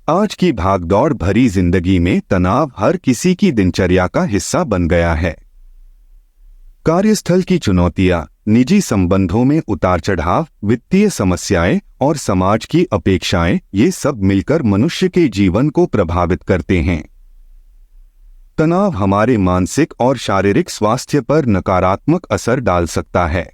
आज की भागदौड़ भरी जिंदगी में तनाव हर किसी की दिनचर्या का हिस्सा बन गया है। कार्यस्थल की चुनौतियां, निजी संबंधों में उतार चढ़ाव, वित्तीय समस्याएं और समाज की अपेक्षाएं, ये सब मिलकर मनुष्य के जीवन को प्रभावित करते हैं। तनाव हमारे मानसिक और शारीरिक स्वास्थ्य पर नकारात्मक असर डाल सकता है,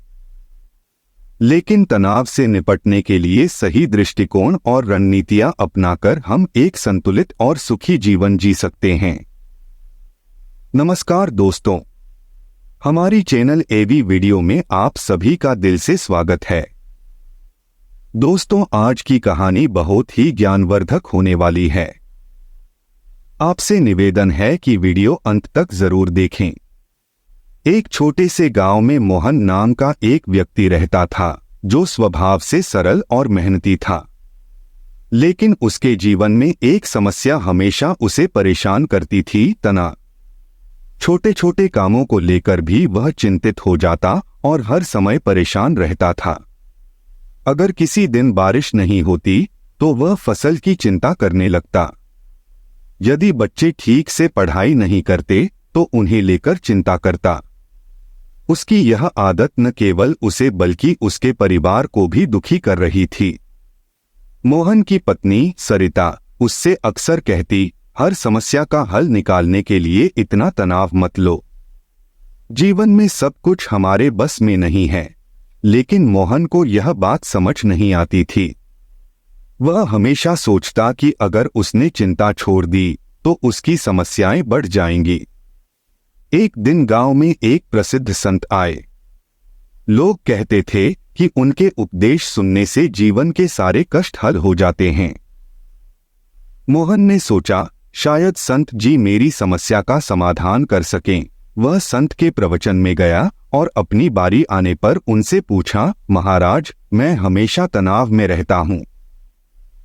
लेकिन तनाव से निपटने के लिए सही दृष्टिकोण और रणनीतियां अपनाकर हम एक संतुलित और सुखी जीवन जी सकते हैं। नमस्कार दोस्तों, हमारी चैनल एवी वीडियो में आप सभी का दिल से स्वागत है। दोस्तों, आज की कहानी बहुत ही ज्ञानवर्धक होने वाली है। आपसे निवेदन है कि वीडियो अंत तक जरूर देखें। एक छोटे से गांव में मोहन नाम का एक व्यक्ति रहता था, जो स्वभाव से सरल और मेहनती था। लेकिन उसके जीवन में एक समस्या हमेशा उसे परेशान करती थी, तनाव। छोटे छोटे कामों को लेकर भी वह चिंतित हो जाता और हर समय परेशान रहता था। अगर किसी दिन बारिश नहीं होती तो वह फसल की चिंता करने लगता। यदि बच्चे ठीक से पढ़ाई नहीं करते तो उन्हें लेकर चिंता करता। उसकी यह आदत न केवल उसे बल्कि उसके परिवार को भी दुखी कर रही थी। मोहन की पत्नी सरिता उससे अक्सर कहती, हर समस्या का हल निकालने के लिए इतना तनाव मत लो। जीवन में सब कुछ हमारे बस में नहीं है। लेकिन मोहन को यह बात समझ नहीं आती थी। वह हमेशा सोचता कि अगर उसने चिंता छोड़ दी तो उसकी समस्याएं बढ़ जाएंगी। एक दिन गांव में एक प्रसिद्ध संत आए। लोग कहते थे कि उनके उपदेश सुनने से जीवन के सारे कष्ट हल हो जाते हैं। मोहन ने सोचा, शायद संत जी मेरी समस्या का समाधान कर सकें। वह संत के प्रवचन में गया और अपनी बारी आने पर उनसे पूछा, महाराज, मैं हमेशा तनाव में रहता हूँ।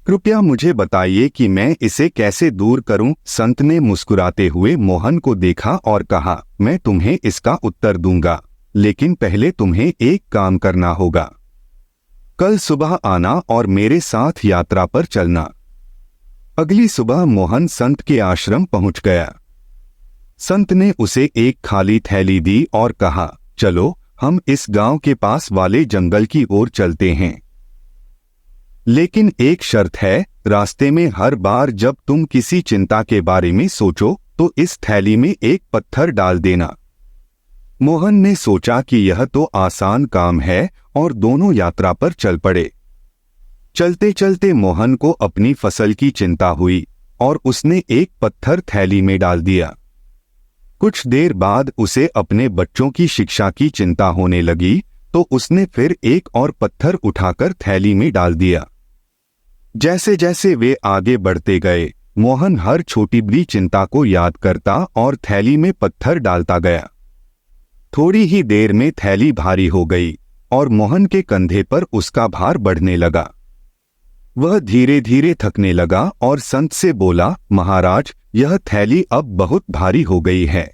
कृपया मुझे बताइए कि मैं इसे कैसे दूर करूं। संत ने मुस्कुराते हुए मोहन को देखा और कहा, मैं तुम्हें इसका उत्तर दूंगा, लेकिन पहले तुम्हें एक काम करना होगा। कल सुबह आना और मेरे साथ यात्रा पर चलना। अगली सुबह मोहन संत के आश्रम पहुंच गया। संत ने उसे एक खाली थैली दी और कहा, चलो हम इस गांव के पास वाले जंगल की ओर चलते हैं। लेकिन एक शर्त है, रास्ते में हर बार जब तुम किसी चिंता के बारे में सोचो तो इस थैली में एक पत्थर डाल देना। मोहन ने सोचा कि यह तो आसान काम है और दोनों यात्रा पर चल पड़े। चलते चलते मोहन को अपनी फसल की चिंता हुई और उसने एक पत्थर थैली में डाल दिया। कुछ देर बाद उसे अपने बच्चों की शिक्षा की चिंता होने लगी तो उसने फिर एक और पत्थर उठाकर थैली में डाल दिया। जैसे जैसे वे आगे बढ़ते गए, मोहन हर छोटी बड़ी चिंता को याद करता और थैली में पत्थर डालता गया। थोड़ी ही देर में थैली भारी हो गई और मोहन के कंधे पर उसका भार बढ़ने लगा। वह धीरे धीरे थकने लगा और संत से बोला, महाराज, यह थैली अब बहुत भारी हो गई है।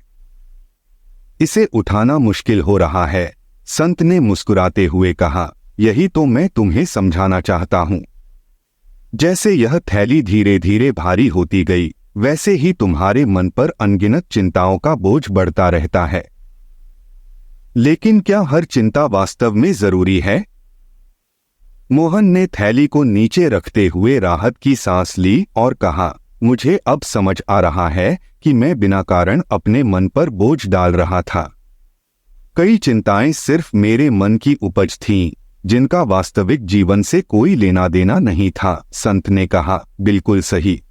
इसे उठाना मुश्किल हो रहा है। संत ने मुस्कुराते हुए कहा, यही तो मैं तुम्हें समझाना चाहता हूँ। जैसे यह थैली धीरे धीरे भारी होती गई, वैसे ही तुम्हारे मन पर अनगिनत चिंताओं का बोझ बढ़ता रहता है। लेकिन क्या हर चिंता वास्तव में जरूरी है? मोहन ने थैली को नीचे रखते हुए राहत की सांस ली और कहा, मुझे अब समझ आ रहा है कि मैं बिना कारण अपने मन पर बोझ डाल रहा था। कई चिंताएं सिर्फ मेरे मन की उपज थीं, जिनका वास्तविक जीवन से कोई लेना देना नहीं था। संत ने कहा, बिल्कुल सही।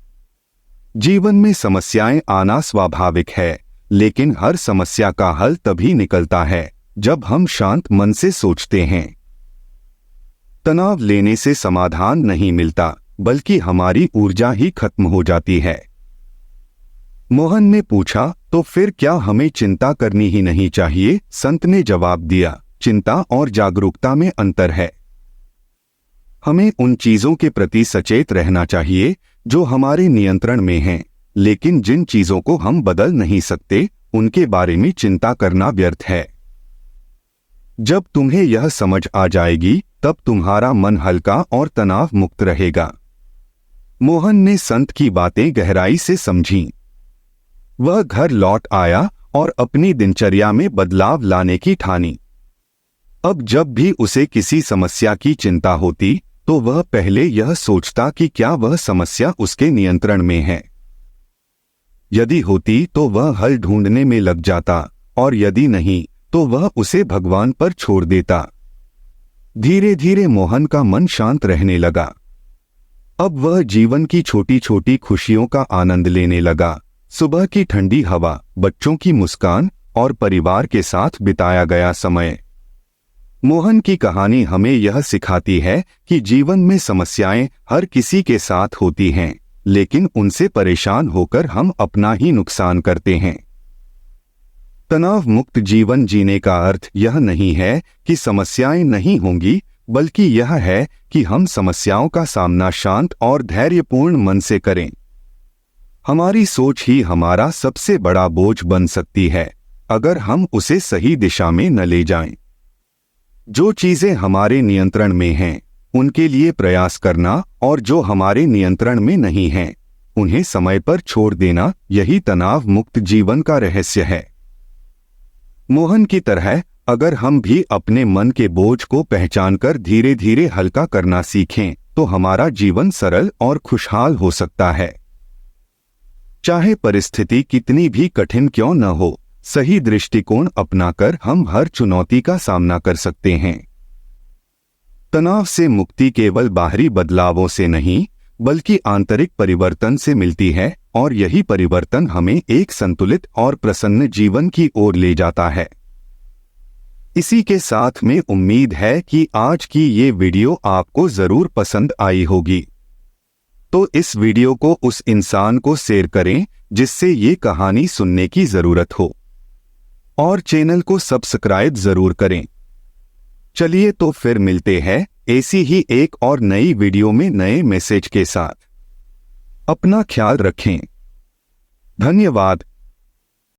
जीवन में समस्याएं आना स्वाभाविक है, लेकिन हर समस्या का हल तभी निकलता है जब हम शांत मन से सोचते हैं। तनाव लेने से समाधान नहीं मिलता, बल्कि हमारी ऊर्जा ही खत्म हो जाती है। मोहन ने पूछा, तो फिर क्या हमें चिंता करनी ही नहीं चाहिए? संत ने जवाब दिया, चिंता और जागरूकता में अंतर है। हमें उन चीजों के प्रति सचेत रहना चाहिए जो हमारे नियंत्रण में हैं, लेकिन जिन चीजों को हम बदल नहीं सकते, उनके बारे में चिंता करना व्यर्थ है। जब तुम्हें यह समझ आ जाएगी, तब तुम्हारा मन हल्का और तनाव मुक्त रहेगा। मोहन ने संत की बातें गहराई से समझीं। वह घर लौट आया और अपनी दिनचर्या में बदलाव लाने की ठानी। अब जब भी उसे किसी समस्या की चिंता होती तो वह पहले यह सोचता कि क्या वह समस्या उसके नियंत्रण में है। यदि होती तो वह हल ढूंढने में लग जाता और यदि नहीं तो वह उसे भगवान पर छोड़ देता। धीरे धीरे मोहन का मन शांत रहने लगा। अब वह जीवन की छोटी छोटी खुशियों का आनंद लेने लगा। सुबह की ठंडी हवा, बच्चों की मुस्कान और परिवार के साथ बिताया गया समय। मोहन की कहानी हमें यह सिखाती है कि जीवन में समस्याएं हर किसी के साथ होती हैं, लेकिन उनसे परेशान होकर हम अपना ही नुकसान करते हैं। तनाव मुक्त जीवन जीने का अर्थ यह नहीं है कि समस्याएं नहीं होंगी, बल्कि यह है कि हम समस्याओं का सामना शांत और धैर्यपूर्ण मन से करें। हमारी सोच ही हमारा सबसे बड़ा बोझ बन सकती है अगर हम उसे सही दिशा में न ले जाएं। जो चीजें हमारे नियंत्रण में हैं, उनके लिए प्रयास करना और जो हमारे नियंत्रण में नहीं हैं, उन्हें समय पर छोड़ देना, यही तनाव मुक्त जीवन का रहस्य है। मोहन की तरह अगर हम भी अपने मन के बोझ को पहचानकर धीरे धीरे हल्का करना सीखें तो हमारा जीवन सरल और खुशहाल हो सकता है। चाहे परिस्थिति कितनी भी कठिन क्यों न हो, सही दृष्टिकोण अपनाकर हम हर चुनौती का सामना कर सकते हैं। तनाव से मुक्ति केवल बाहरी बदलावों से नहीं, बल्कि आंतरिक परिवर्तन से मिलती है और यही परिवर्तन हमें एक संतुलित और प्रसन्न जीवन की ओर ले जाता है। इसी के साथ में उम्मीद है कि आज की ये वीडियो आपको जरूर पसंद आई होगी। तो इस वीडियो को उस इंसान को शेयर करें जिससे ये कहानी सुनने की जरूरत हो, और चैनल को सब्सक्राइब जरूर करें। चलिए तो फिर मिलते हैं ऐसी ही एक और नई वीडियो में नए मैसेज के साथ। अपना ख्याल रखें। धन्यवाद।